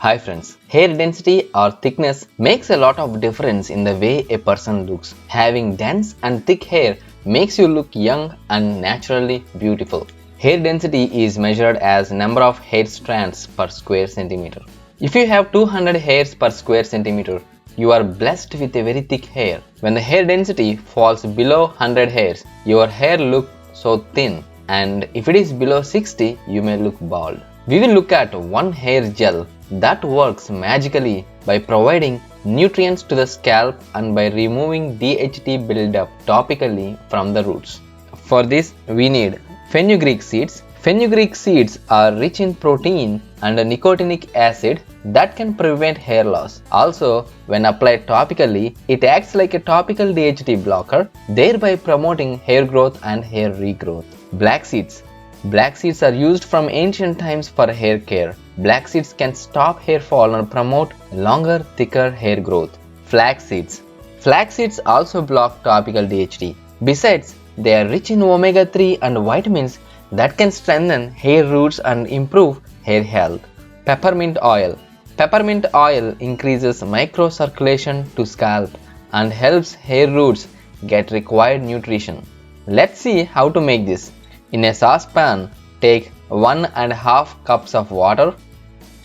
Hi friends, hair density or thickness makes a lot of difference in the way a person looks. Having dense and thick hair makes you look young and naturally beautiful. Hair density is measured as number of hair strands per square centimeter. If you have 200 hairs per square centimeter, you are blessed with a very thick hair. When the hair density falls below 100 hairs, your hair looks so thin, and if it is below 60, you may look bald. We will look at one hair gel that works magically by providing nutrients to the scalp and by removing DHT buildup topically from the roots. For this, we need fenugreek seeds. Fenugreek seeds are rich in protein and a nicotinic acid that can prevent hair loss. Also, when applied topically, it acts like a topical DHT blocker, thereby promoting hair growth and hair regrowth. Black seeds. Black seeds are used from ancient times for hair care. Black seeds can stop hair fall and promote longer, thicker hair growth. Flax seeds. Flax seeds also block topical DHT. Besides, they are rich in omega-3 and vitamins that can strengthen hair roots and improve hair health. Peppermint oil. Peppermint oil increases microcirculation to scalp and helps hair roots get required nutrition. Let's see how to make this. In a saucepan, take 1.5 cups of water.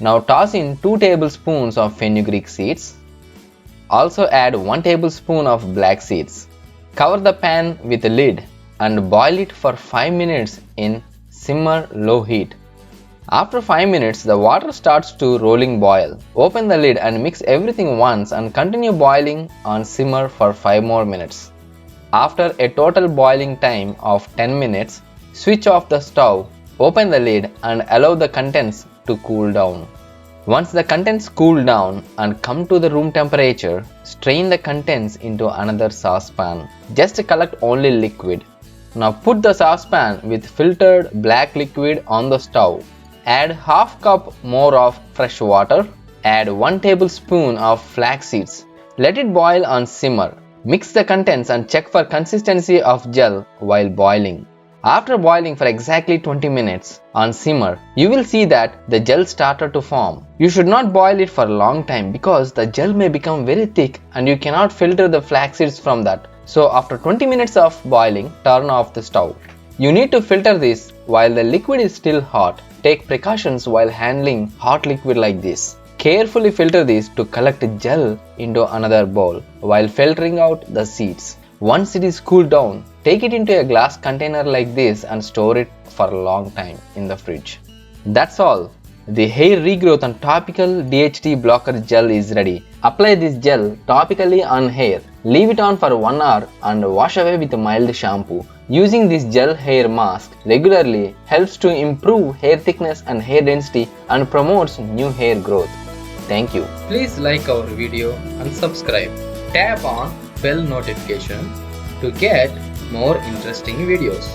Now toss in 2 tablespoons of fenugreek seeds. Also add 1 tablespoon of black seeds. Cover the pan with a lid and boil it for 5 minutes in simmer low heat. After 5 minutes, the water starts to rolling boil. Open the lid and mix everything once and continue boiling on simmer for 5 more minutes. After a total boiling time of 10 minutes, switch off the stove, open the lid and allow the contents to cool down. Once the contents cool down and come to the room temperature, strain the contents into another saucepan. Just collect only liquid. Now put the saucepan with filtered black liquid on the stove. Add half cup more of fresh water. Add 1 tablespoon of flax seeds. Let it boil on simmer. Mix the contents and check for consistency of gel while boiling. After boiling for exactly 20 minutes on simmer, you will see that the gel started to form. You should not boil it for a long time because the gel may become very thick and you cannot filter the flax seeds from that. So after 20 minutes of boiling, turn off the stove. You need to filter this while the liquid is still hot. Take precautions while handling hot liquid like this. Carefully filter this to collect gel into another bowl while filtering out the seeds. Once it is cooled down, take it into a glass container like this and store it for a long time in the fridge. That's all. The hair regrowth and topical DHT blocker gel is ready. Apply this gel topically on hair. Leave it on for 1 hour and wash away with a mild shampoo. Using this gel hair mask regularly helps to improve hair thickness and hair density and promotes new hair growth. Thank you. Please like our video and subscribe. Tap on bell notification to get more interesting videos.